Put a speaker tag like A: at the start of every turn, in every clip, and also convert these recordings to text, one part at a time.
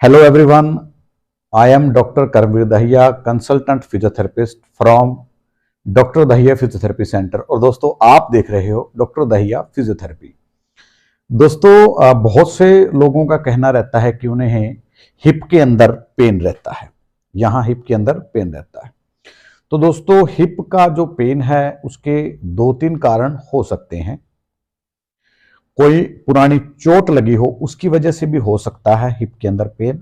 A: Hello everyone, I am Dr. Karmveer Dahiya, consultant physiotherapist from doctor Dahiya physiotherapy centre. और दोस्तों आप देख रहे हो डॉक्टर दहिया फिजियोथेरेपी। दोस्तों बहुत से लोगों का कहना रहता है कि उन्हें हिप के अंदर पेन रहता है, यहाँ हिप के अंदर पेन रहता है। तो दोस्तों हिप का जो पेन है उसके दो तीन कारण हो सकते हैं। कोई पुरानी चोट लगी हो उसकी वजह से भी हो सकता है हिप के अंदर पेन।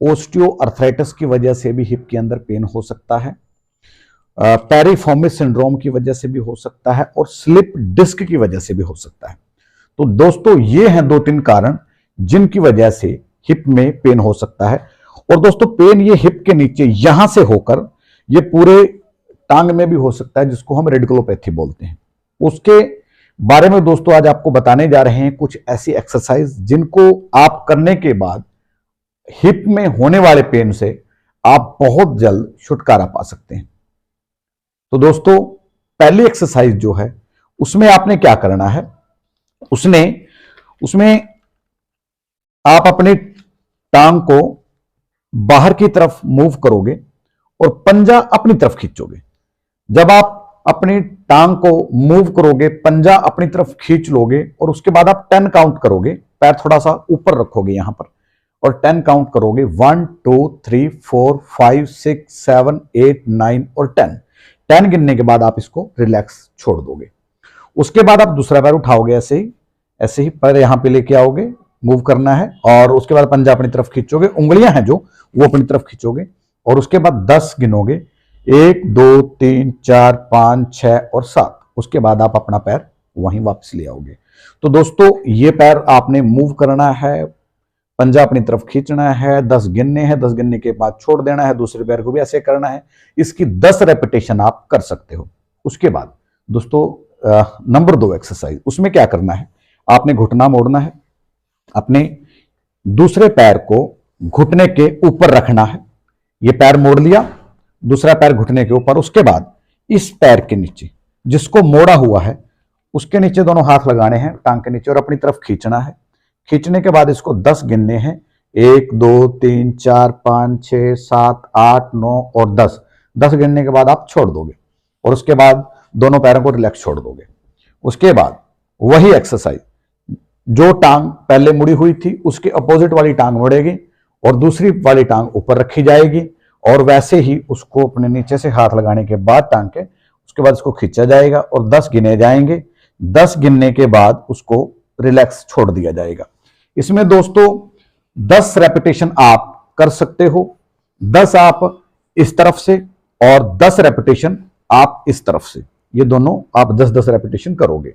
A: ओस्टियोआर्थराइटिस की वजह से भी हिप के अंदर पेन हो सकता है। पेरिफॉर्मिस सिंड्रोम की वजह से भी हो सकता है और स्लिप डिस्क की वजह से भी हो सकता है। तो दोस्तों ये हैं दो तीन कारण जिनकी वजह से हिप में पेन हो सकता है। और दोस्तों पेन ये हिप के नीचे यहां से होकर ये पूरे टांग में भी हो सकता है, जिसको हम रेडिकुलोपैथी बोलते हैं। उसके बारे में दोस्तों आज आपको बताने जा रहे हैं कुछ ऐसी एक्सरसाइज जिनको आप करने के बाद हिप में होने वाले पेन से आप बहुत जल्द छुटकारा पा सकते हैं। तो दोस्तों पहली एक्सरसाइज जो है उसमें आपने क्या करना है, उसमें आप अपनी टांग को बाहर की तरफ मूव करोगे और पंजा अपनी तरफ खींचोगे। जब आप अपनी टांग को मूव करोगे, पंजा अपनी तरफ खींच लोगे और उसके बाद आप 10 काउंट करोगे, पैर थोड़ा सा ऊपर रखोगे यहां पर और 10 काउंट करोगे। 1 2 3 4 5 6 7 8 9 और 10 गिनने के बाद आप इसको रिलैक्स छोड़ दोगे। उसके बाद आप दूसरा पैर उठाओगे, ऐसे ही पैर यहां पे लेके आओगे, मूव करना है और उसके बाद पंजा अपनी तरफ खींचोगे, उंगलियां हैं जो वो अपनी तरफ खींचोगे और उसके बाद 10 गिनोगे, 1 2 3 4 5 6 और 7। उसके बाद आप अपना पैर वहीं वापस ले आओगे। तो दोस्तों ये पैर आपने मूव करना है, पंजा अपनी तरफ खींचना है, 10 गिनने हैं, 10 गिनने के बाद छोड़ देना है, दूसरे पैर को भी ऐसे करना है। इसकी 10 रेपिटेशन आप कर सकते हो। उसके बाद दोस्तों नंबर 2 एक्सरसाइज, उसमें क्या करना है, आपने घुटना मोड़ना है, अपने दूसरे पैर को घुटने के ऊपर रखना है। ये पैर मोड़ लिया, दूसरा पैर घुटने के ऊपर। उसके बाद इस पैर के नीचे जिसको मोड़ा हुआ है उसके नीचे दोनों हाथ लगाने हैं टांग के नीचे और अपनी तरफ खींचना है। खींचने के बाद इसको 10 गिनने हैं, 1 2 3 4 5 6 7 8 9 और 10। 10 गिनने के बाद आप छोड़ दोगे और उसके बाद दोनों पैरों को रिलैक्स छोड़ दोगे। उसके बाद वही एक्सरसाइज, जो टांग पहले मुड़ी हुई थी उसके अपोजिट वाली टांग मुड़ेगी और दूसरी वाली टांग ऊपर रखी जाएगी और वैसे ही उसको अपने नीचे से हाथ लगाने के बाद टांग के उसके बाद इसको खींचा जाएगा और 10 गिने जाएंगे। 10 गिनने के बाद उसको रिलैक्स छोड़ दिया जाएगा। इसमें दोस्तों 10 रेपिटेशन आप कर सकते हो, 10 आप इस तरफ से और 10 रेपिटेशन आप इस तरफ से, ये दोनों आप 10-10 रेपिटेशन करोगे।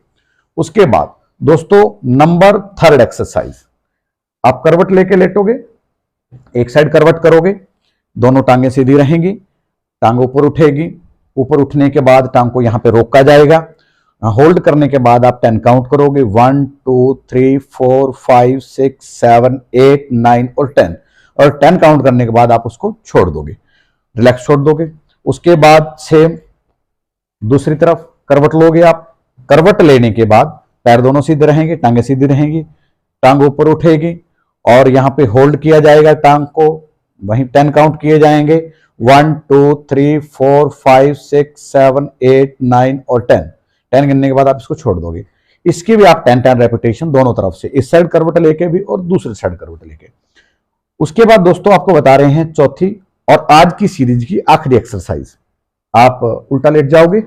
A: उसके बाद दोस्तों नंबर 3 एक्सरसाइज, आप करवट लेके लेटोगे, एक साइड करवट करोगे, दोनों टांगें सीधी रहेंगी, टांग ऊपर उठेगी, ऊपर उठने के बाद टांग को यहां पे रोका जाएगा। होल्ड करने के बाद आप 10 काउंट करोगे, 1 2 3 4 5 6 7 8 9 और 10। और 10 काउंट करने के बाद आप उसको छोड़ दोगे, रिलैक्स छोड़ दोगे। उसके बाद सेम दूसरी तरफ करवट लोगे आप। करवट लेने के बाद पैर दोनों सीधे रहेंगे, टांगें सीधी रहेंगी, टांग ऊपर उठेगी और यहां पे होल्ड किया जाएगा टांग को, वहीं 10 काउंट किए जाएंगे, 1 2 3 4 5 6 7 8 9 और 10 गिनने के बाद आप इसको छोड़ दोगे। इसकी भी आप 10 रेपिटेशन दोनों तरफ से, इस साइड करवट लेके भी और दूसरी साइड करवट लेके। उसके बाद दोस्तों आपको बता रहे हैं चौथी और आज की सीरीज की आखिरी एक्सरसाइज, आप उल्टा लेट जाओगे।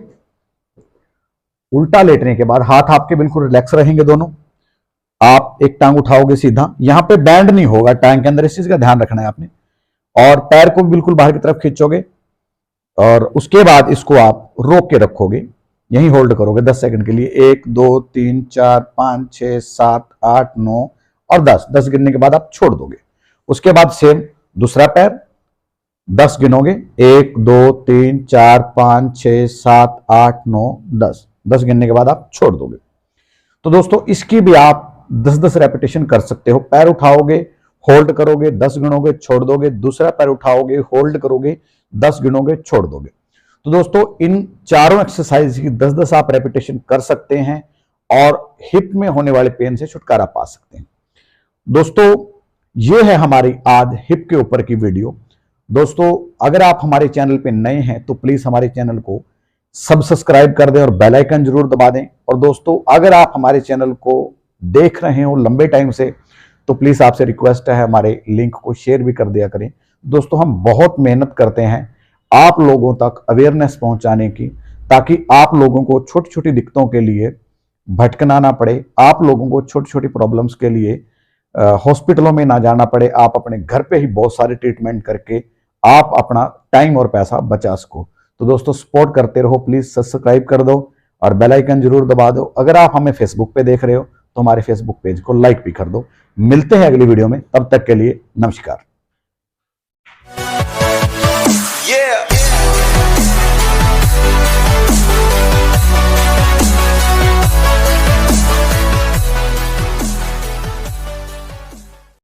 A: उल्टा लेटने के बाद हाथ आपके बिल्कुल रिलैक्स रहेंगे दोनों, आप एक टांग उठाओगे सीधा, यहां पे बैंड नहीं होगा टांग के अंदर, इस चीज का ध्यान रखना है आपने, और पैर को बिल्कुल बाहर की तरफ खींचोगे और उसके बाद इसको आप रोक के रखोगे, यहीं होल्ड करोगे 10 सेकंड के लिए, 1 2 3 4 5 6 7 8 9 और 10 गिनने के बाद आप छोड़ दोगे। उसके बाद सेम दूसरा पैर 10 गिनोगे, 1 2 3 4 5 6 7 8 9 10 गिनने के बाद आप छोड़ दोगे। तो दोस्तों इसकी भी आप 10-10 रेपिटेशन कर सकते हो। पैर उठाओगे, होल्ड करोगे, 10 गिनोगे, छोड़ दोगे, दूसरा पैर उठाओगे, होल्ड करोगे, 10 गिनोगे, छोड़ दोगे। तो दोस्तों इन चारों एक्सरसाइज की 10-10 आप रेपिटेशन कर सकते हैं और हिप में होने वाले पेन से छुटकारा पा सकते हैं। दोस्तों ये है हमारी आज हिप के ऊपर की वीडियो। दोस्तों अगर आप हमारे चैनल पे नए हैं तो प्लीज हमारे चैनल को सब्सक्राइब कर दें और बेल आइकन जरूर दबा दें। और दोस्तों अगर आप हमारे चैनल को देख रहे हो लंबे टाइम से तो प्लीज आपसे रिक्वेस्ट है हमारे लिंक को शेयर भी कर दिया करें। दोस्तों हम बहुत मेहनत करते हैं आप लोगों तक अवेयरनेस पहुंचाने की, ताकि आप लोगों को छोटी छोटी दिक्कतों के लिए भटकना ना पड़े, आप लोगों को छोटी छोटी प्रॉब्लम्स के लिए हॉस्पिटलों में ना जाना पड़े, आप अपने घर पे ही बहुत सारे ट्रीटमेंट करके आप अपना टाइम और पैसा बचा सको। तो दोस्तों सपोर्ट करते रहो, प्लीज सब्सक्राइब कर दो और बेल आइकन जरूर दबा दो। अगर आप हमें फेसबुक पे देख रहे हो तो हमारे फेसबुक पेज को लाइक भी कर दो। मिलते हैं अगली वीडियो में, तब तक के लिए नमस्कार।
B: Yeah.